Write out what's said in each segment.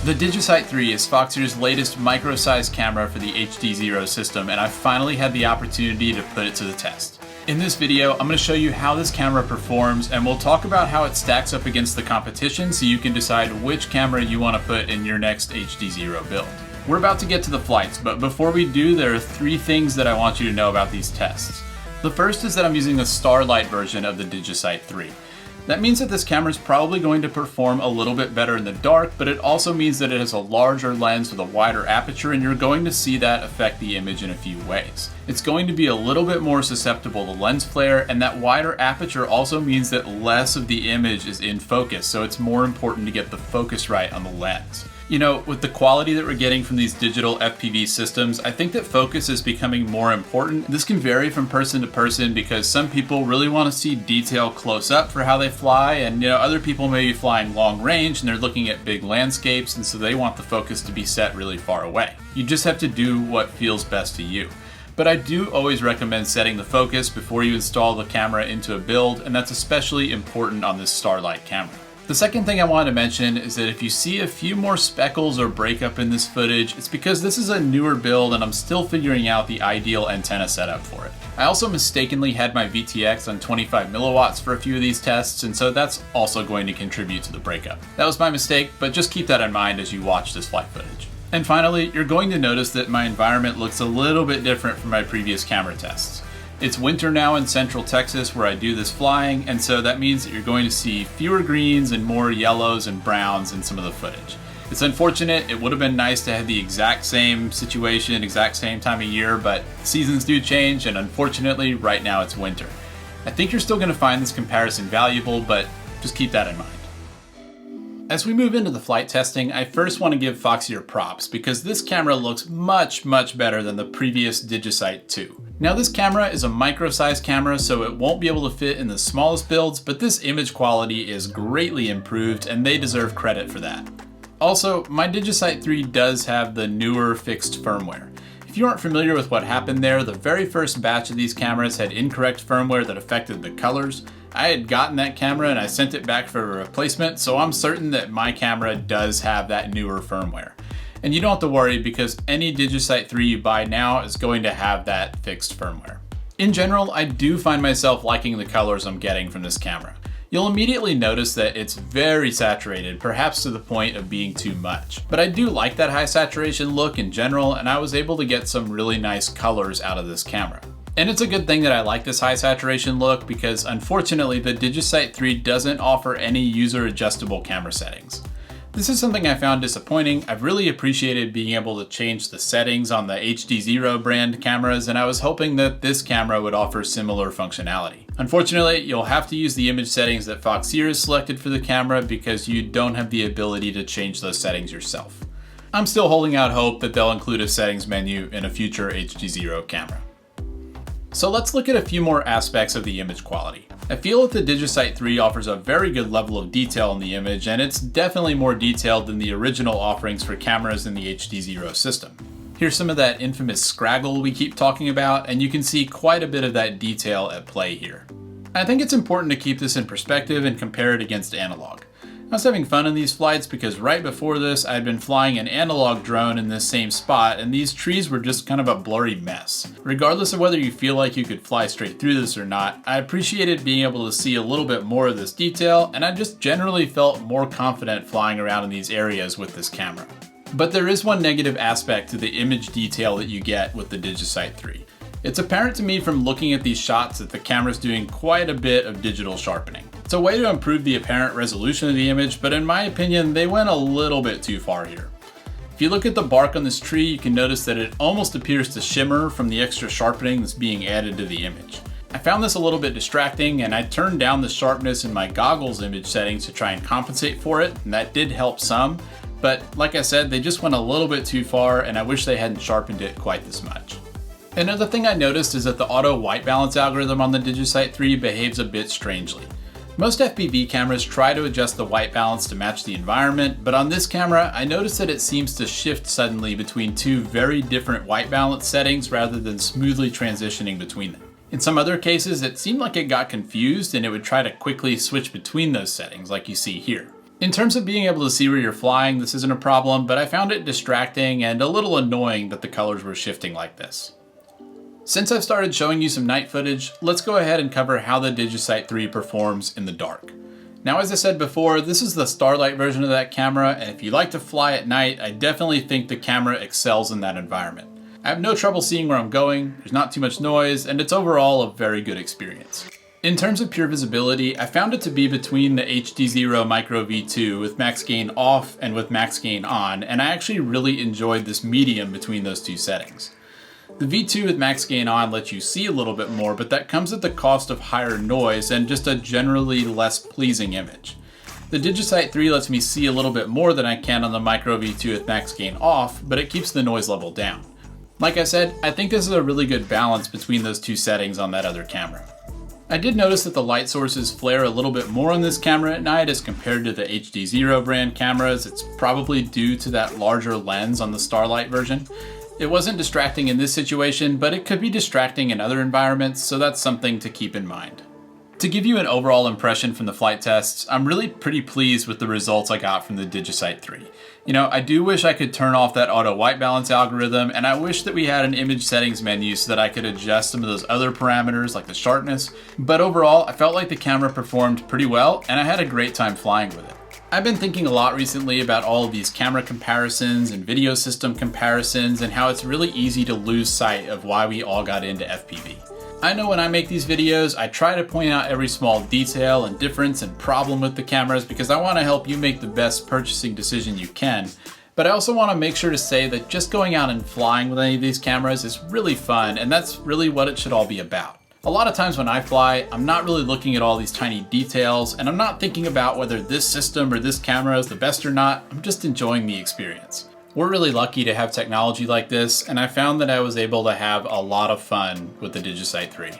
The Digisight 3 is Foxeer's latest micro-sized camera for the HDZero system, and I finally had the opportunity to put it to the test. In this video, I'm going to show you how this camera performs, and we'll talk about how it stacks up against the competition so you can decide which camera you want to put in your next HDZero build. We're about to get to the flights, but before we do, there are 3 things that I want you to know about these tests. The first is that I'm using the Starlight version of the Digisight 3. That means that this camera is probably going to perform a little bit better in the dark, but it also means that it has a larger lens with a wider aperture, and you're going to see that affect the image in a few ways. It's going to be a little bit more susceptible to lens flare, and that wider aperture also means that less of the image is in focus, so it's more important to get the focus right on the lens. You know, with the quality that we're getting from these digital FPV systems, I think that focus is becoming more important. This can vary from person to person because some people really want to see detail close up for how they fly, and other people may be flying long range and they're looking at big landscapes, and so they want the focus to be set really far away. You just have to do what feels best to you. But I do always recommend setting the focus before you install the camera into a build, and that's especially important on this Starlight camera. The second thing I wanted to mention is that if you see a few more speckles or breakup in this footage, it's because this is a newer build and I'm still figuring out the ideal antenna setup for it. I also mistakenly had my VTX on 25 milliwatts for a few of these tests, and so that's also going to contribute to the breakup. That was my mistake, but just keep that in mind as you watch this flight footage. And finally, you're going to notice that my environment looks a little bit different from my previous camera tests. It's winter now in Central Texas where I do this flying, and so that means that you're going to see fewer greens and more yellows and browns in some of the footage. It's unfortunate. It would have been nice to have the exact same situation, exact same time of year, but seasons do change, and unfortunately right now it's winter. I think you're still going to find this comparison valuable, but just keep that in mind. As we move into the flight testing, I first want to give Foxeer props because this camera looks much better than the previous Digisight 2. Now this camera is a micro-sized camera, so it won't be able to fit in the smallest builds, but this image quality is greatly improved and they deserve credit for that. Also, my Digisight 3 does have the newer fixed firmware. If you aren't familiar with what happened there, the very first batch of these cameras had incorrect firmware that affected the colors. I had gotten that camera and I sent it back for a replacement, so I'm certain that my camera does have that newer firmware. And you don't have to worry because any Digisight 3 you buy now is going to have that fixed firmware. In general, I do find myself liking the colors I'm getting from this camera. You'll immediately notice that it's very saturated, perhaps to the point of being too much. But I do like that high saturation look in general, and I was able to get some really nice colors out of this camera. And it's a good thing that I like this high saturation look because unfortunately the Digisight 3 doesn't offer any user adjustable camera settings. This is something I found disappointing. I've really appreciated being able to change the settings on the HDZero brand cameras, and I was hoping that this camera would offer similar functionality. Unfortunately, you'll have to use the image settings that Foxeer has selected for the camera because you don't have the ability to change those settings yourself. I'm still holding out hope that they'll include a settings menu in a future HDZero camera. So let's look at a few more aspects of the image quality. I feel that the Digisight 3 offers a very good level of detail in the image, and it's definitely more detailed than the original offerings for cameras in the HDZero system. Here's some of that infamous scraggle we keep talking about, and you can see quite a bit of that detail at play here. I think it's important to keep this in perspective and compare it against analog. I was having fun in these flights because right before this I had been flying an analog drone in this same spot, and these trees were just kind of a blurry mess. Regardless of whether you feel like you could fly straight through this or not, I appreciated being able to see a little bit more of this detail, and I just generally felt more confident flying around in these areas with this camera. But there is one negative aspect to the image detail that you get with the Digisight 3. It's apparent to me from looking at these shots that the camera's doing quite a bit of digital sharpening. It's a way to improve the apparent resolution of the image, but in my opinion, they went a little bit too far here. If you look at the bark on this tree, you can notice that it almost appears to shimmer from the extra sharpening that's being added to the image. I found this a little bit distracting, and I turned down the sharpness in my goggles image settings to try and compensate for it, and that did help some, but like I said, they just went a little bit too far, and I wish they hadn't sharpened it quite this much. Another thing I noticed is that the auto white balance algorithm on the Digisight 3 behaves a bit strangely. Most FPV cameras try to adjust the white balance to match the environment, but on this camera, I noticed that it seems to shift suddenly between two very different white balance settings rather than smoothly transitioning between them. In some other cases, it seemed like it got confused and it would try to quickly switch between those settings like you see here. In terms of being able to see where you're flying, this isn't a problem, but I found it distracting and a little annoying that the colors were shifting like this. Since I've started showing you some night footage, let's go ahead and cover how the Digisight 3 performs in the dark. Now, as I said before, this is the Starlight version of that camera, and if you like to fly at night, I definitely think the camera excels in that environment. I have no trouble seeing where I'm going, there's not too much noise, and it's overall a very good experience. In terms of pure visibility, I found it to be between the HDZero Micro V2 with max gain off and with max gain on, and I actually really enjoyed this medium between those two settings. The V2 with max gain on lets you see a little bit more, but that comes at the cost of higher noise and just a generally less pleasing image. The Digisight 3 lets me see a little bit more than I can on the Micro V2 with max gain off, but it keeps the noise level down. Like I said, I think this is a really good balance between those two settings on that other camera. I did notice that the light sources flare a little bit more on this camera at night as compared to the HDZero brand cameras. It's probably due to that larger lens on the Starlight version. It wasn't distracting in this situation, but it could be distracting in other environments, so that's something to keep in mind. To give you an overall impression from the flight tests, I'm really pretty pleased with the results I got from the Digisight 3. You know, I do wish I could turn off that auto white balance algorithm, and I wish that we had an image settings menu so that I could adjust some of those other parameters like the sharpness, but overall I felt like the camera performed pretty well and I had a great time flying with it. I've been thinking a lot recently about all of these camera comparisons and video system comparisons and how it's really easy to lose sight of why we all got into FPV. I know when I make these videos, I try to point out every small detail and difference and problem with the cameras because I want to help you make the best purchasing decision you can. But I also want to make sure to say that just going out and flying with any of these cameras is really fun, and that's really what it should all be about. A lot of times when I fly, I'm not really looking at all these tiny details, and I'm not thinking about whether this system or this camera is the best or not. I'm just enjoying the experience. We're really lucky to have technology like this, and I found that I was able to have a lot of fun with the Digisight 3.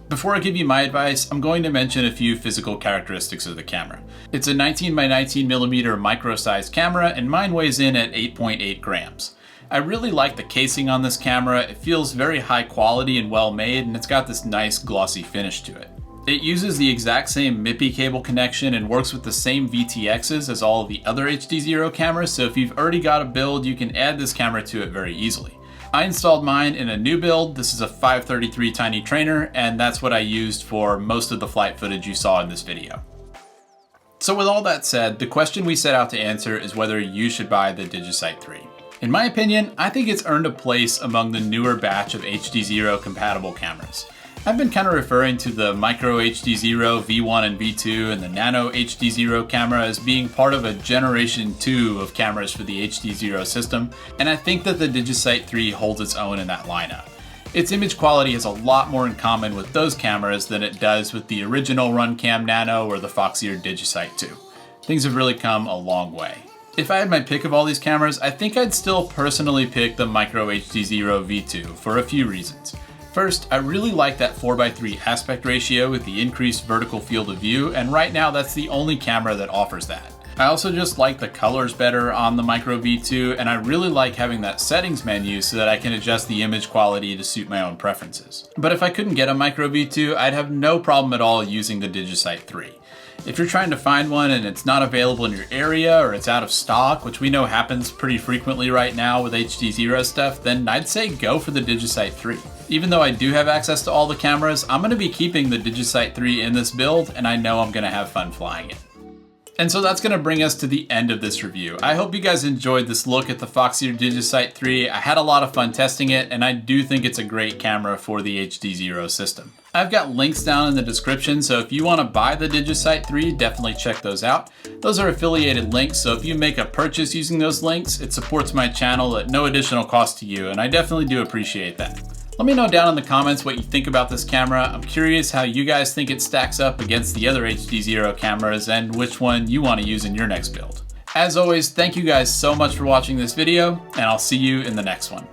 Before I give you my advice, I'm going to mention a few physical characteristics of the camera. It's a 19x19mm micro-sized camera, and mine weighs in at 8.8 grams. I really like the casing on this camera. It feels very high quality and well made, and it's got this nice glossy finish to it. It uses the exact same MIPI cable connection and works with the same VTXs as all of the other HDZero cameras, so if you've already got a build, you can add this camera to it very easily. I installed mine in a new build. This is a 533 Tiny Trainer, and that's what I used for most of the flight footage you saw in this video. So with all that said, the question we set out to answer is whether you should buy the Digisight 3. In my opinion, I think it's earned a place among the newer batch of HDZero compatible cameras. I've been kind of referring to the Micro HDZero V1 and V2 and the Nano HDZero camera as being part of a generation 2 of cameras for the HDZero system, and I think that the Digisight 3 holds its own in that lineup. Its image quality has a lot more in common with those cameras than it does with the original Runcam Nano or the Foxeer Digisight 2. Things have really come a long way. If I had my pick of all these cameras, I think I'd still personally pick the Micro HDZero V2 for a few reasons. First, I really like that 4:3 aspect ratio with the increased vertical field of view, and right now that's the only camera that offers that. I also just like the colors better on the Micro V2, and I really like having that settings menu so that I can adjust the image quality to suit my own preferences. But if I couldn't get a Micro V2, I'd have no problem at all using the Digisight 3. If you're trying to find one and it's not available in your area or it's out of stock, which we know happens pretty frequently right now with HDZero stuff, then I'd say go for the Digisight 3. Even though I do have access to all the cameras, I'm going to be keeping the Digisight 3 in this build, and I know I'm going to have fun flying it. And so that's going to bring us to the end of this review. I hope you guys enjoyed this look at the Foxeer Digisight 3. I had a lot of fun testing it, and I do think it's a great camera for the HDZero system. I've got links down in the description, so if you want to buy the Digisight 3, definitely check those out. Those are affiliated links, so if you make a purchase using those links, it supports my channel at no additional cost to you, and I definitely do appreciate that. Let me know down in the comments what you think about this camera. I'm curious how you guys think it stacks up against the other HDZero cameras and which one you want to use in your next build. As always, thank you guys so much for watching this video, and I'll see you in the next one.